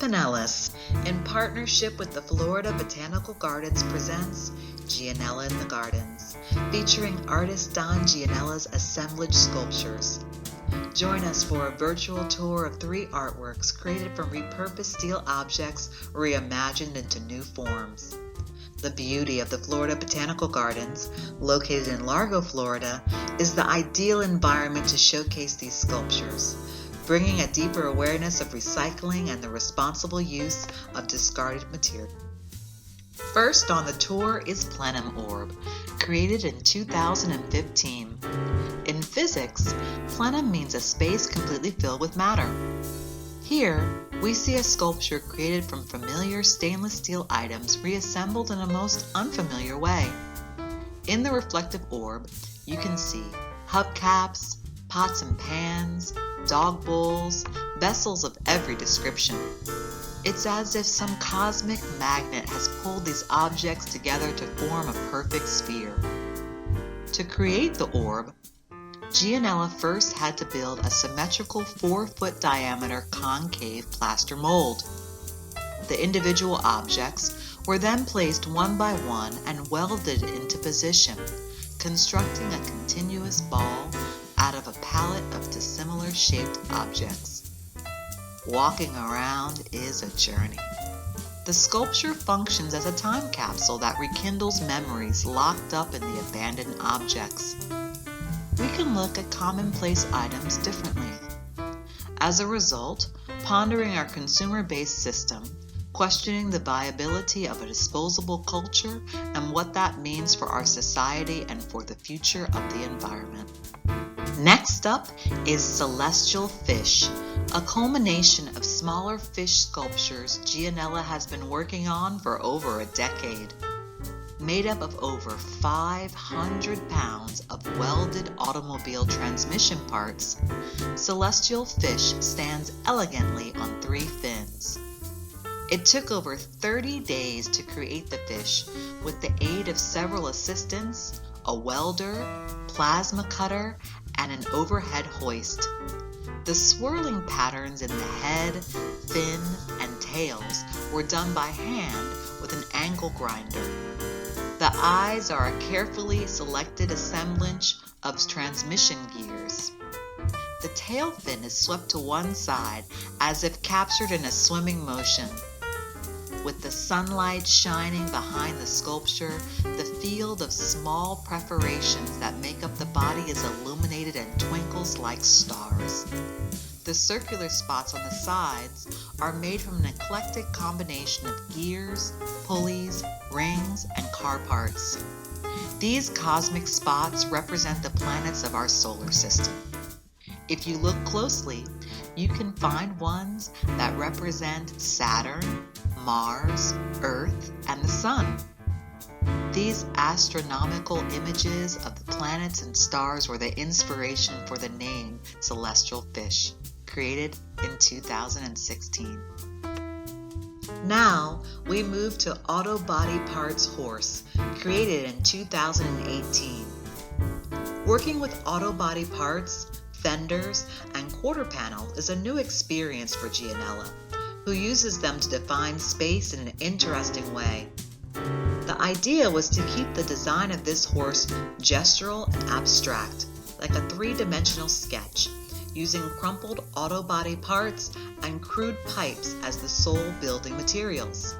Pinellas, in partnership with the Florida Botanical Gardens, presents Gianella in the Gardens, featuring artist Don Gialannella's assemblage sculptures. Join us for a virtual tour of 3 artworks created from repurposed steel objects reimagined into new forms. The beauty of the Florida Botanical Gardens, located in Largo, Florida, is the ideal environment to showcase these sculptures, bringing a deeper awareness of recycling and the responsible use of discarded material. First on the tour is Plenum Orb, created in 2015. In physics, plenum means a space completely filled with matter. Here, we see a sculpture created from familiar stainless steel items reassembled in a most unfamiliar way. In the reflective orb, you can see hubcaps, pots and pans, dog bowls, vessels of every description. It's as if some cosmic magnet has pulled these objects together to form a perfect sphere. To create the orb, Gianella first had to build a symmetrical 4-foot diameter concave plaster mold. The individual objects were then placed one by one and welded into position, constructing a continuous ball out of a palette of dissimilar shaped objects. Walking around is a journey. The sculpture functions as a time capsule that rekindles memories locked up in the abandoned objects. We can look at commonplace items differently. As a result, pondering our consumer-based system, questioning the viability of a disposable culture and what that means for our society and for the future of the environment. Next up is Celestial Fish, a culmination of smaller fish sculptures Gianella has been working on for over a decade. Made up of over 500 pounds of welded automobile transmission parts, Celestial Fish stands elegantly on 3 fins. It took over 30 days to create the fish with the aid of several assistants, a welder, plasma cutter, and an overhead hoist. The swirling patterns in the head, fin, and tails were done by hand with an angle grinder. The eyes are a carefully selected assemblage of transmission gears. The tail fin is swept to one side as if captured in a swimming motion. With the sunlight shining behind the sculpture, the field of small perforations that make up the body is illuminated and twinkles like stars. The circular spots on the sides are made from an eclectic combination of gears, pulleys, rings, and car parts. These cosmic spots represent the planets of our solar system. If you look closely, you can find ones that represent Saturn, Mars, Earth, and the Sun. These astronomical images of the planets and stars were the inspiration for the name Celestial Fish, created in 2016. Now, we move to Auto Body Parts Horse, created in 2018. Working with auto body parts, fenders, and quarter panel is a new experience for Gianella, who uses them to define space in an interesting way. The idea was to keep the design of this horse gestural and abstract, like a 3-dimensional sketch, using crumpled auto body parts and crude pipes as the sole building materials.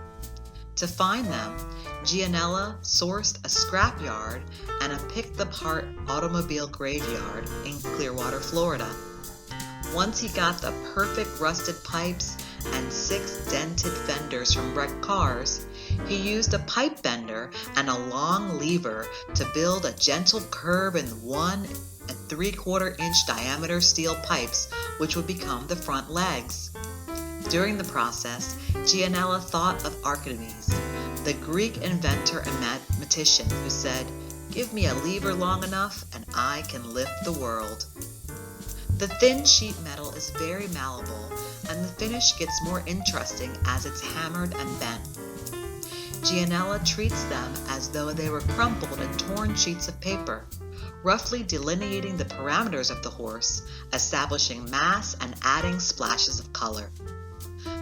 To find them, Gianella sourced a scrapyard and a pick-the-part automobile graveyard in Clearwater, Florida. Once he got the perfect rusted pipes and 6 dented fenders from wrecked cars, he used a pipe bender and a long lever to build a gentle curve in 1 3/4-inch diameter steel pipes, which would become the front legs. During the process, Gianella thought of Archimedes, the Greek inventor and mathematician who said, "Give me a lever long enough and I can lift the world." The thin sheet metal is very malleable, and the finish gets more interesting as it's hammered and bent. Gianella treats them as though they were crumpled and torn sheets of paper, roughly delineating the parameters of the horse, establishing mass and adding splashes of color.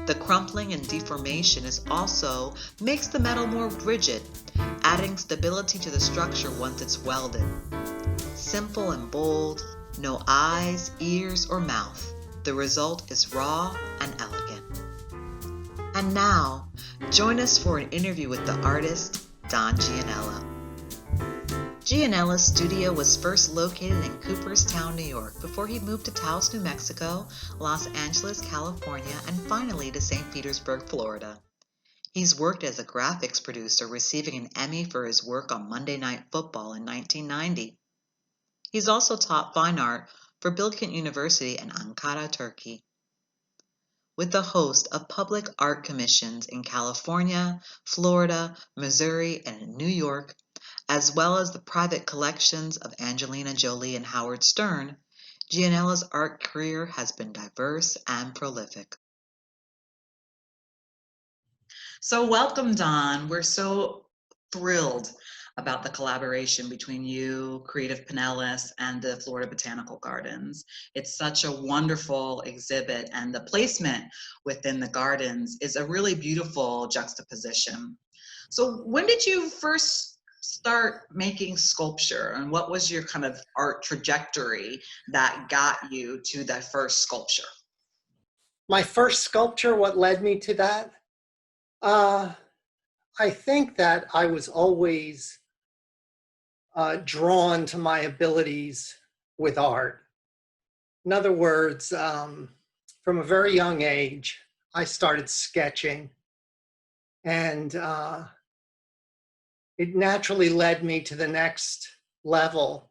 The crumpling and deformation is also makes the metal more rigid, adding stability to the structure once it's welded. Simple and bold, no eyes, ears, or mouth. The result is raw and elegant. And now, join us for an interview with the artist, Don Gialanella. Gianella's studio was first located in Cooperstown, New York, before he moved to Taos, New Mexico, Los Angeles, California, and finally to St. Petersburg, Florida. He's worked as a graphics producer, receiving an Emmy for his work on Monday Night Football in 1990. He's also taught fine art for Bilkent University in Ankara, Turkey. With a host of public art commissions in California, Florida, Missouri, and New York, as well as the private collections of Angelina Jolie and Howard Stern, Gianella's art career has been diverse and prolific. So welcome, Don. We're so thrilled about the collaboration between you, Creative Pinellas, and the Florida Botanical Gardens. It's such a wonderful exhibit, and the placement within the gardens is a really beautiful juxtaposition. So when did you first start making sculpture, and what was your kind of art trajectory that got you to that first sculpture? My first sculpture, what led me to that? I think that I was always drawn to my abilities with art. In other words, from a very young age, I started sketching, and it naturally led me to the next level,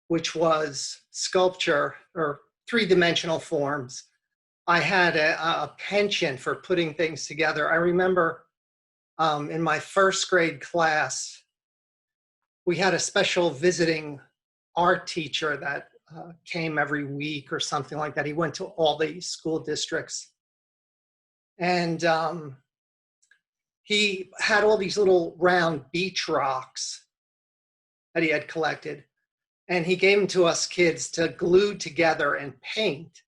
which was sculpture or three-dimensional forms. I had a penchant for putting things together. I remember in my first grade class, we had a special visiting art teacher that came every week or something like that. He went to all the school districts. And he had all these little round beach rocks that he had collected. And he gave them to us kids to glue together and paint.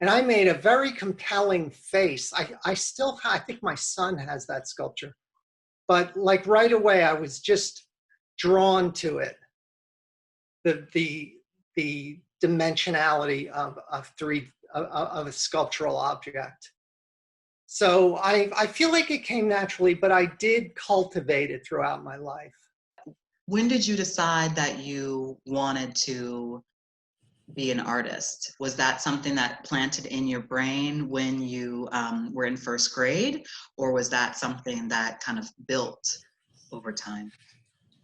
And I made a very compelling face. I think my son has that sculpture. But like right away, I was just drawn to it. The dimensionality of a sculptural object. So I feel like it came naturally, but I did cultivate it throughout my life. When did you decide that you wanted to be an artist? Was that something that planted in your brain when you were in first grade, or was that something that kind of built over time?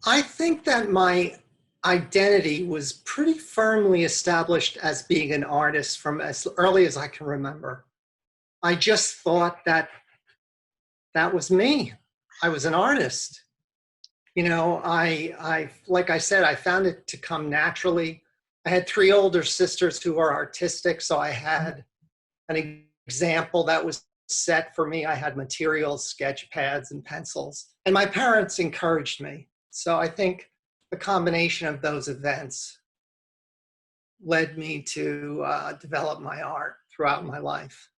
I think that my identity was pretty firmly established as being an artist from as early as I can remember. I just thought that was me. I was an artist. You know, I like I said, I found it to come naturally. I had three older sisters who were artistic, so I had an example that was set for me. I had materials, sketch pads, and pencils. And my parents encouraged me. So I think the combination of those events led me to develop my art throughout my life.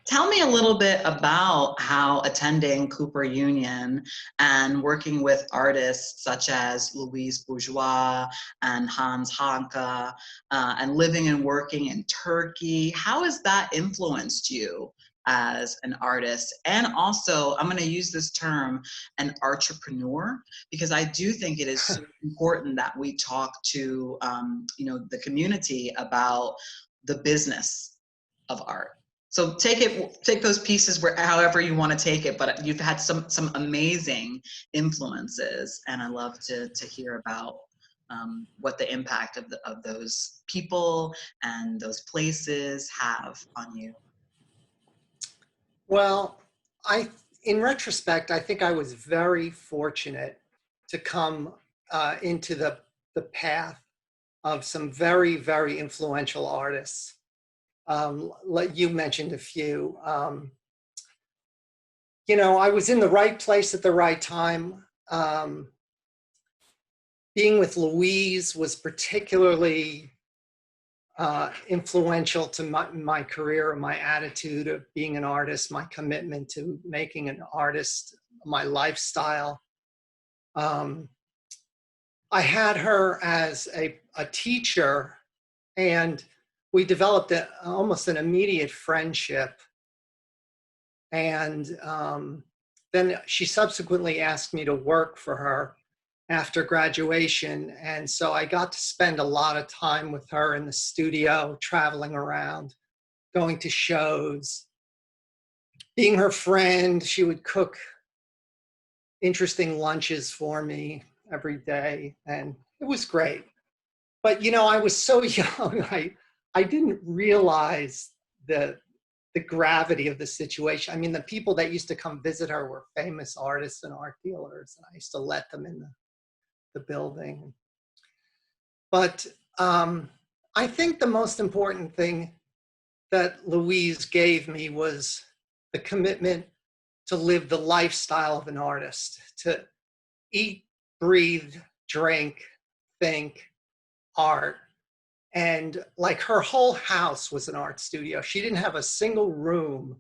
Tell me a little bit about how attending Cooper Union and working with artists such as Louise Bourgeois and Hans Hanke and living and working in Turkey, how has that influenced you as an artist? And also, I'm going to use this term, an entrepreneur, because I do think it is so important that we talk to the community about the business of art. So take those pieces however you want to take it, but you've had some amazing influences, and I love to hear about what the impact of those people and those places have on you. Well, in retrospect, I think I was very fortunate to come into the path of some very, very influential artists. Like you mentioned a few. I was in the right place at the right time. Being with Louise was particularly influential to my career, my attitude of being an artist, my commitment to making an artist my lifestyle. I had her as a teacher, and we developed almost an immediate friendship. And then she subsequently asked me to work for her after graduation. And so I got to spend a lot of time with her in the studio, traveling around, going to shows, being her friend. She would cook interesting lunches for me every day, and it was great. But, you know, I was so young, I didn't realize the gravity of the situation. I mean, the people that used to come visit her were famous artists and art dealers, and I used to let them in the building. But I think the most important thing that Louise gave me was the commitment to live the lifestyle of an artist, to eat, breathe, drink, think, art. And like her whole house was an art studio. She didn't have a single room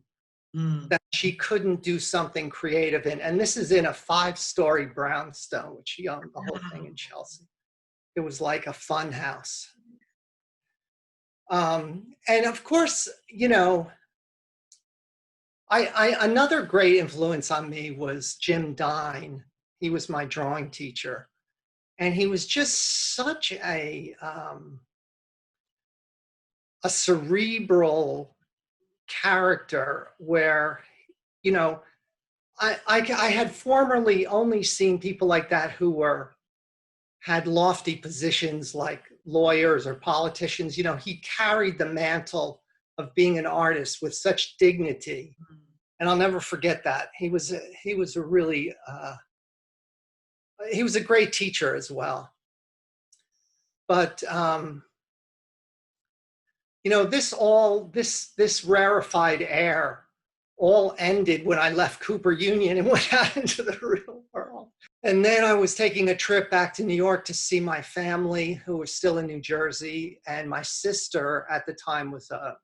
that she couldn't do something creative in. And this is in a 5-story brownstone, which she owned the whole thing in Chelsea. It was like a fun house. And of course, you know, another great influence on me was Jim Dine. He was my drawing teacher. And he was just such a cerebral character where, you know, I had formerly only seen people like that who had lofty positions like lawyers or politicians. You know, he carried the mantle of being an artist with such dignity. And I'll never forget that. He was a really, he was a great teacher as well. But, you know, this rarefied air all ended when I left Cooper Union and went out into the real world. And then I was taking a trip back to New York to see my family, who was still in New Jersey. And my sister at the time was a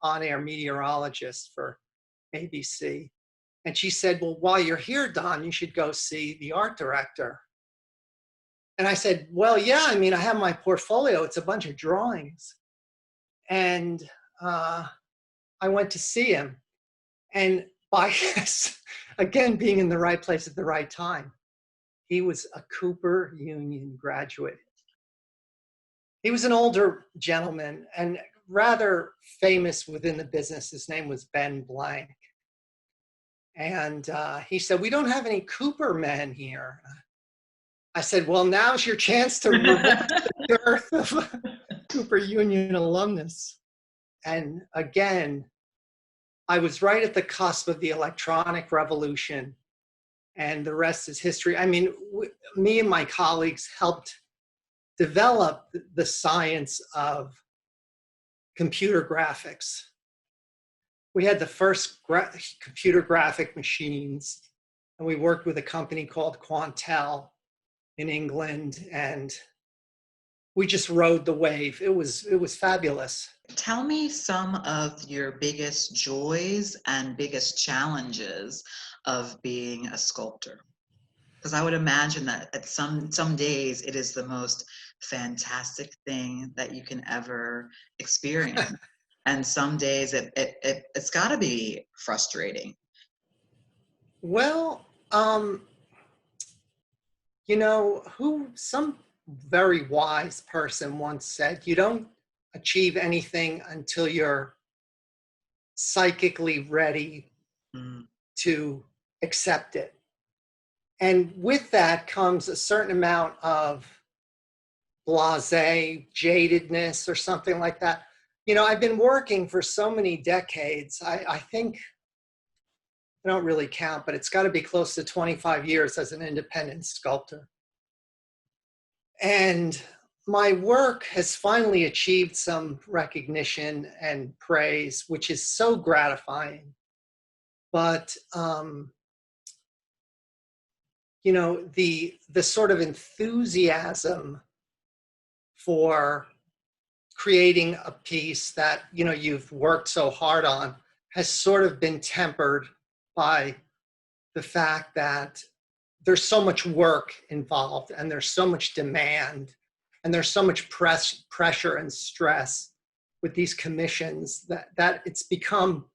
on-air meteorologist for ABC. And she said, well, while you're here, Don, you should go see the art director. And I said, well, yeah, I mean, I have my portfolio. It's a bunch of drawings. And I went to see him. And by again, being in the right place at the right time, he was a Cooper Union graduate. He was an older gentleman and rather famous within the business. His name was Ben Blank. And he said, we don't have any Cooper men here. I said, well, now's your chance to revolt the earth of Cooper Union alumnus. And again, I was right at the cusp of the electronic revolution, and the rest is history. I mean, me and my colleagues helped develop the science of computer graphics. We had the first computer graphic machines, and we worked with a company called Quantel in England, and we just rode the wave. It was fabulous. Tell me some of your biggest joys and biggest challenges of being a sculptor. Because I would imagine that at some days it is the most fantastic thing that you can ever experience. And some days it's got to be frustrating. Well, you know, some very wise person once said, you don't achieve anything until you're psychically ready to accept it. And with that comes a certain amount of blasé, jadedness, or something like that. You know, I've been working for so many decades. I think, I don't really count, but it's got to be close to 25 years as an independent sculptor. And my work has finally achieved some recognition and praise, which is so gratifying. But, you know, the sort of enthusiasm for creating a piece that, you know, you've worked so hard on has sort of been tempered by the fact that there's so much work involved and there's so much demand and there's so much pressure and stress with these commissions that it's become,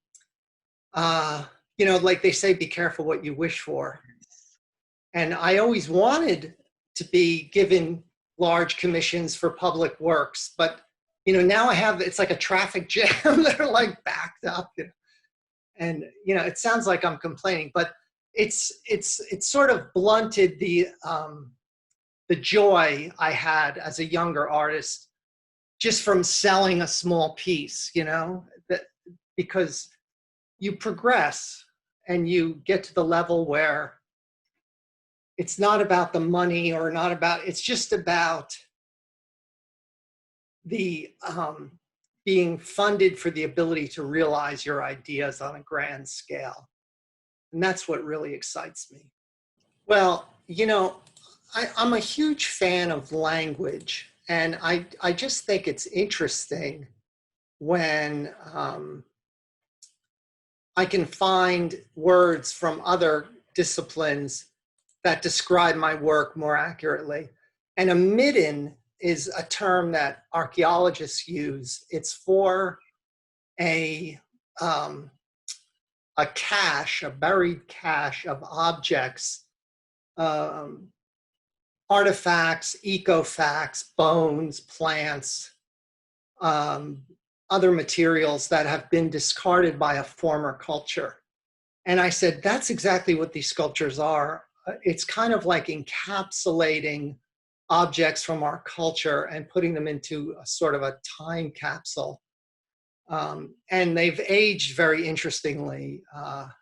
you know, like they say, be careful what you wish for. And I always wanted to be given large commissions for public works, but, you know, now I have, it's like a traffic jam. They're like backed up, you know? And, you know, it sounds like I'm complaining, but it's sort of blunted the joy I had as a younger artist just from selling a small piece, you know, that because you progress and you get to the level where it's not about the money or not about, it's just about the being funded for the ability to realize your ideas on a grand scale. And that's what really excites me. Well, you know, I'm a huge fan of language, and I just think it's interesting when I can find words from other disciplines that describe my work more accurately. And a midden is a term that archaeologists use. It's for a cache, a buried cache of objects, artifacts, ecofacts, bones, plants, other materials that have been discarded by a former culture. And I said, that's exactly what these sculptures are. It's kind of like encapsulating objects from our culture and putting them into a sort of a time capsule. And they've aged very interestingly. And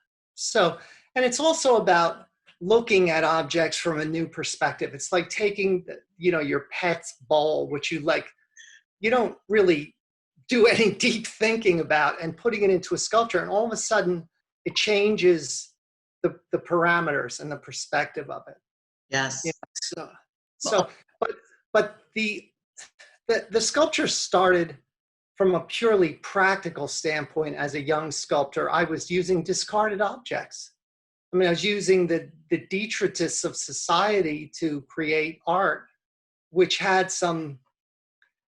it's also about looking at objects from a new perspective. It's like taking, you know, your pet's bowl, which you like, you don't really do any deep thinking about, and putting it into a sculpture, and all of a sudden it changes the parameters and the perspective of it. Yes. You know, but the sculpture started from a purely practical standpoint. As a young sculptor, I was using discarded objects. I mean, I was using the detritus of society to create art, which had some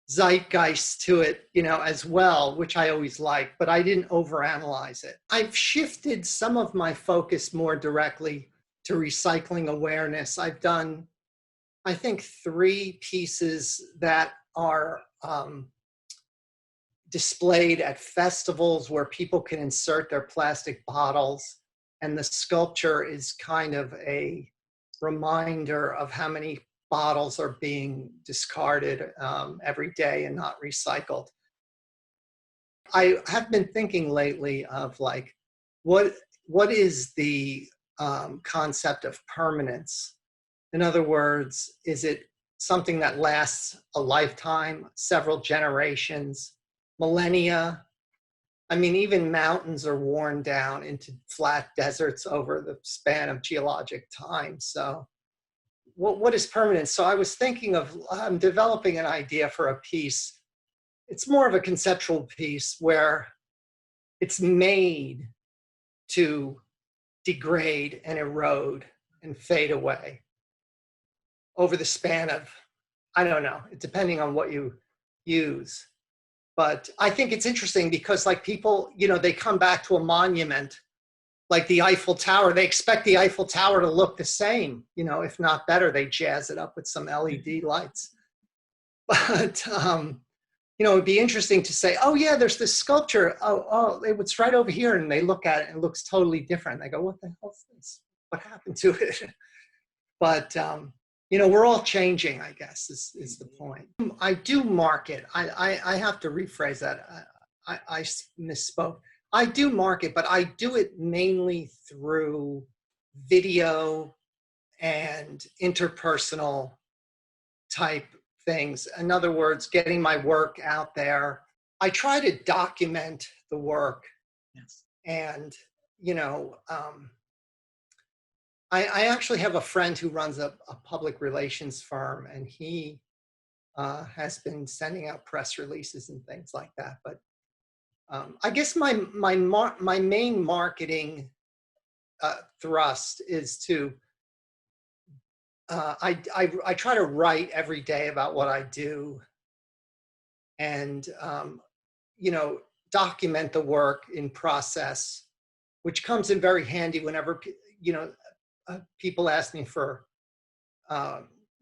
zeitgeist to it, you know, as well, which I always liked, but I didn't overanalyze it. I've shifted some of my focus more directly to recycling awareness. I've done, I think, 3 pieces that are displayed at festivals where people can insert their plastic bottles. And the sculpture is kind of a reminder of how many bottles are being discarded every day and not recycled. I have been thinking lately of like, what is the concept of permanence? In other words, is it something that lasts a lifetime, several generations, millennia? I mean, even mountains are worn down into flat deserts over the span of geologic time. So what is permanence? So I was thinking of, I'm developing an idea for a piece. It's more of a conceptual piece where it's made to degrade and erode and fade away over the span of, I don't know, depending on what you use. But I think it's interesting because, like, people, you know, they come back to a monument like the Eiffel Tower. They expect the Eiffel Tower to look the same, you know, if not better. They jazz it up with some LED lights. But, you know, it'd be interesting to say, oh, yeah, there's this sculpture. Oh, it's right over here. And they look at it and it looks totally different. They go, what the hell is this? What happened to it? But, you know, we're all changing, I guess, is the point. I do market. I have to rephrase that. I misspoke. I do market, but I do it mainly through video and interpersonal type things. In other words, getting my work out there. I try to document the work. Yes. And, you know, I actually have a friend who runs a public relations firm, and he has been sending out press releases and things like that. But I guess my main marketing thrust is to I try to write every day about what I do, and document the work in process, which comes in very handy whenever people ask me for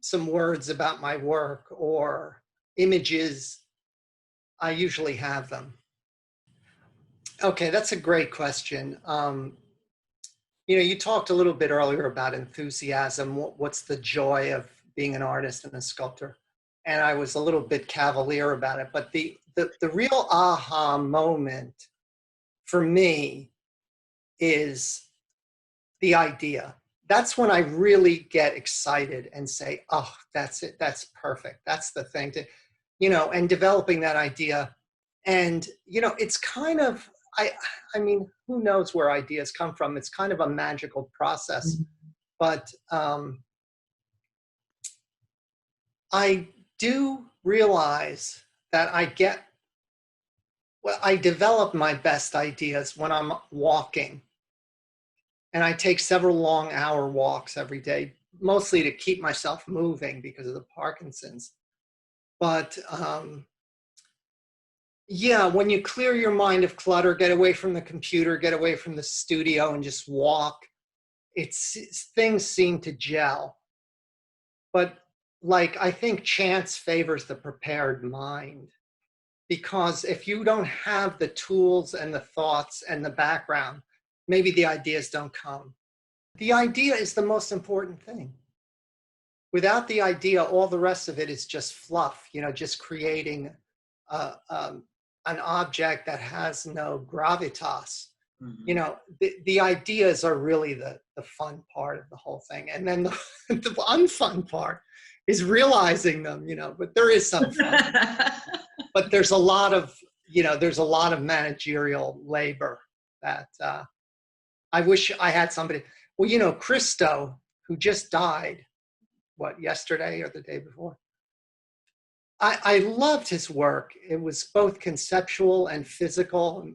some words about my work or images. I usually have them. Okay, that's a great question. You talked a little bit earlier about enthusiasm. What's the joy of being an artist and a sculptor? And I was a little bit cavalier about it, but the real aha moment for me is the idea. That's when I really get excited and say, oh, that's it. That's perfect. That's the thing to, and developing that idea. And, it's kind of, I mean, who knows where ideas come from? It's kind of a magical process, but I do realize that I develop my best ideas when I'm walking. And I take several long-hour walks every day, mostly to keep myself moving because of the Parkinsons. But yeah, when you clear your mind of clutter, get away from the computer, get away from the studio, and just walk, things seem to gel. But I think chance favors the prepared mind, because if you don't have the tools and the thoughts and the background, maybe the ideas don't come. The idea is the most important thing. Without the idea, all the rest of it is just fluff, just creating an object that has no gravitas. Mm-hmm. The ideas are really the fun part of the whole thing. And then the unfun part is realizing them, but there is some fun. But there's a lot of managerial labor that I wish I had somebody. Well, Christo, who just died, yesterday or the day before? I loved his work. It was both conceptual and physical.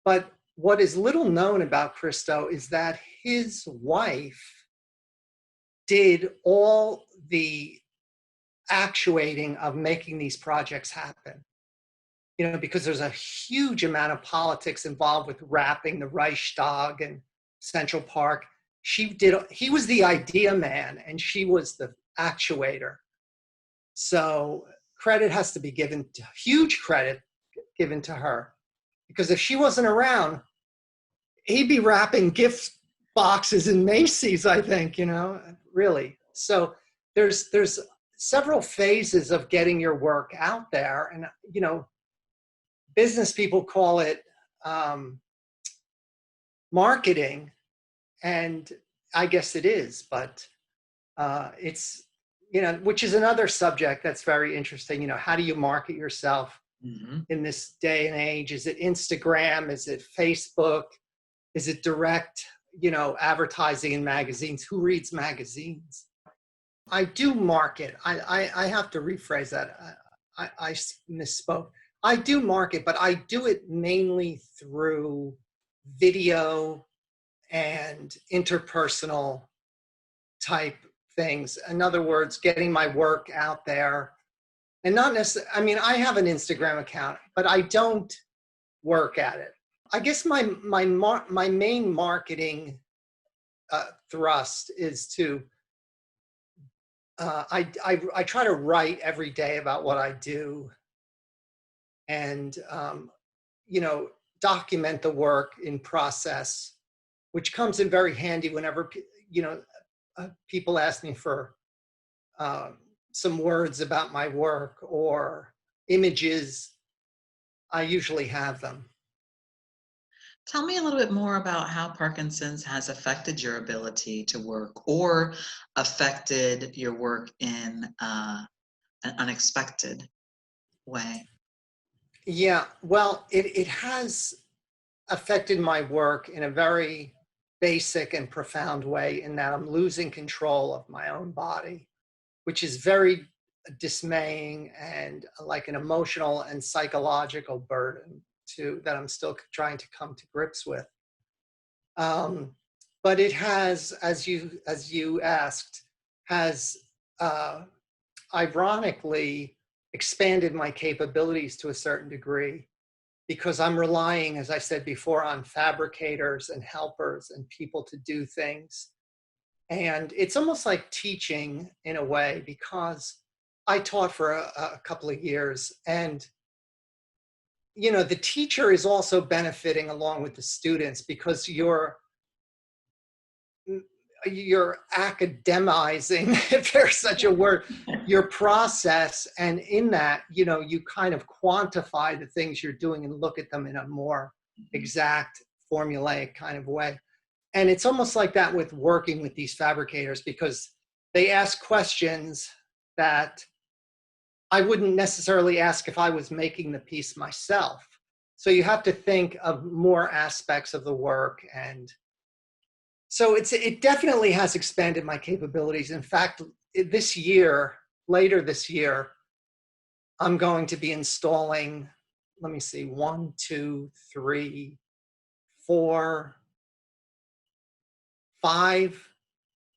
But what is little known about Christo is that his wife did all the actuating of making these projects happen. Because there's a huge amount of politics involved with wrapping the Reichstag and Central Park. He was the idea man and she was the actuator. So huge credit given to her. Because if she wasn't around, he'd be wrapping gift boxes in Macy's, I think, really. So there's several phases of getting your work out there. And, business people call it marketing, and I guess it is, but it's, which is another subject that's very interesting. How do you market yourself in this day and age? Is it Instagram? Is it Facebook? Is it direct, advertising in magazines? Who reads magazines? I do market. I have to rephrase that. I misspoke. I do market, but I do it mainly through video and interpersonal type things. In other words, getting my work out there. And not necessarily, I have an Instagram account, but I don't work at it. I guess my main marketing thrust is to I try to write every day about what I do, and document the work in process, which comes in very handy whenever people ask me for some words about my work or images. I usually have them. Tell me a little bit more about how Parkinson's has affected your ability to work, or affected your work in an unexpected way. Yeah, well, it has affected my work in a very basic and profound way, in that I'm losing control of my own body, which is very dismaying and like an emotional and psychological burden that I'm still trying to come to grips with. But it has, as you asked, has ironically expanded my capabilities to a certain degree, because I'm relying, as I said before, on fabricators and helpers and people to do things. And it's almost like teaching in a way, because I taught for a couple of years, and the teacher is also benefiting along with the students, because you're academizing, if there's such a word, your process. And in that, you kind of quantify the things you're doing and look at them in a more exact, formulaic kind of way. And it's almost like that with working with these fabricators, because they ask questions that I wouldn't necessarily ask if I was making the piece myself. So you have to think of more aspects of the work. And so it definitely has expanded my capabilities. In fact, later this year, I'm going to be installing, let me see, 1, 2, 3, 4, 5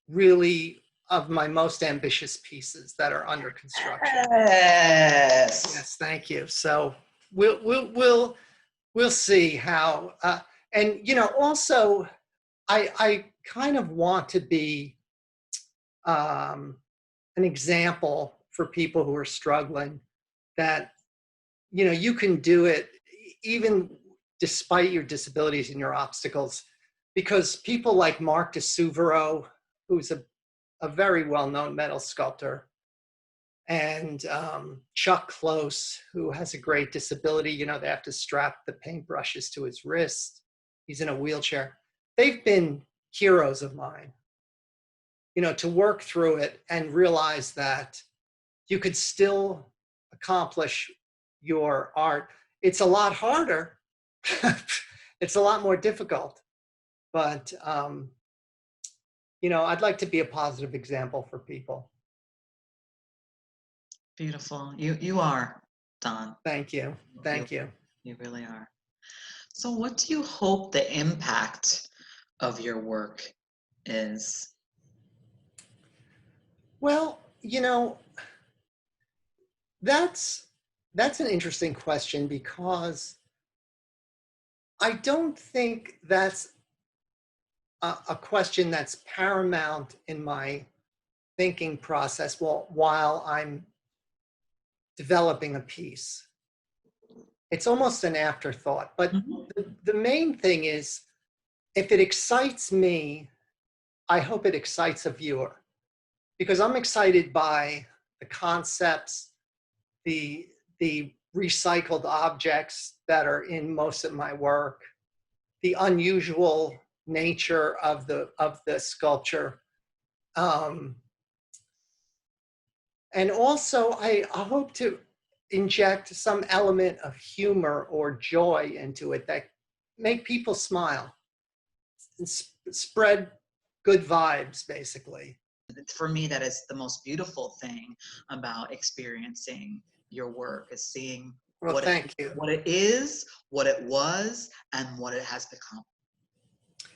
really of my most ambitious pieces that are under construction. Yes, thank you. So we'll see how, and also I kind of want to be an example for people who are struggling, that you can do it even despite your disabilities and your obstacles, because people like Mark DeSuvero, who's a very well-known metal sculptor, and Chuck Close, who has a great disability. They have to strap the paintbrushes to his wrist. He's in a wheelchair. They've been heroes of mine, to work through it and realize that you could still accomplish your art. It's a lot harder. It's a lot more difficult. But, I'd like to be a positive example for people. Beautiful. You are, Don. Thank you. Thank you. You really are. So what do you hope the impact of your work is? Well, that's an interesting question, because I don't think that's a question that's paramount in my thinking process while I'm developing a piece. It's almost an afterthought. But the main thing is, if it excites me, I hope it excites a viewer, because I'm excited by the concepts, the recycled objects that are in most of my work, the unusual nature of the sculpture. And also, I hope to inject some element of humor or joy into it that make people smile and spread good vibes, basically. For me, that is the most beautiful thing about experiencing your work, is seeing what it is, what it was, and what it has become.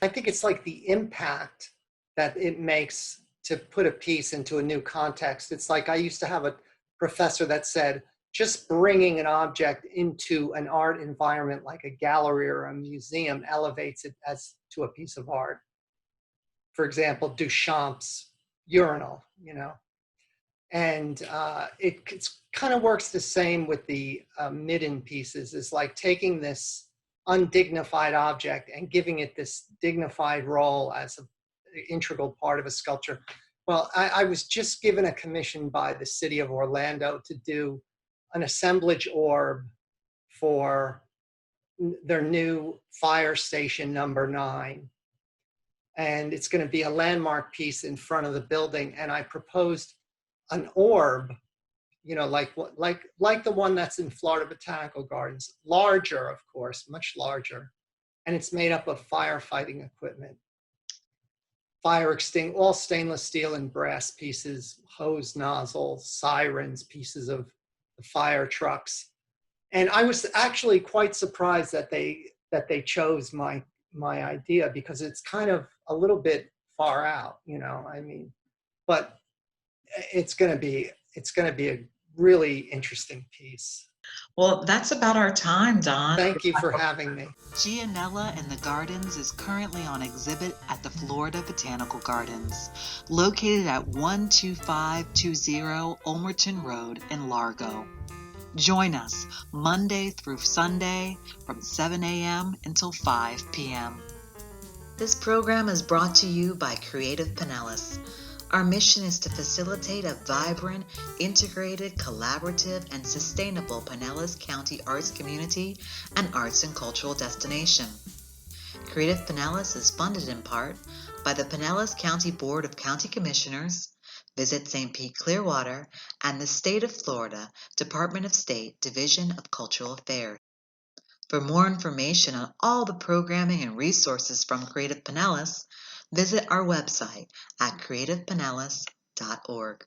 I think it's like the impact that it makes to put a piece into a new context. It's like I used to have a professor that said, just bringing an object into an art environment like a gallery or a museum elevates it as to a piece of art. For example, Duchamp's urinal, and it kind of works the same with the midden pieces. It's like taking this undignified object and giving it this dignified role as an integral part of a sculpture. Well, I was just given a commission by the city of Orlando to do an assemblage orb for their new fire station number 9. And it's going to be a landmark piece in front of the building. And I proposed an orb, like the one that's in Florida Botanical Gardens, larger, of course, much larger. And it's made up of firefighting equipment. all stainless steel and brass pieces, hose nozzles, sirens, pieces of the fire trucks. And I was actually quite surprised that they chose my idea, because it's kind of a little bit far out, I mean, but it's going to be a really interesting piece. Well, that's about our time, Don. Thank you for having me. Gianella in the Gardens is currently on exhibit at the Florida Botanical Gardens, located at 12520 Ulmerton Road in Largo. Join us Monday through Sunday from 7 a.m. until 5 p.m. This program is brought to you by Creative Pinellas. Our mission is to facilitate a vibrant, integrated, collaborative, and sustainable Pinellas County arts community and arts and cultural destination. Creative Pinellas is funded in part by the Pinellas County Board of County Commissioners, Visit St. Pete Clearwater, and the State of Florida Department of State Division of Cultural Affairs. For more information on all the programming and resources from Creative Pinellas, visit our website at creativepinellas.org.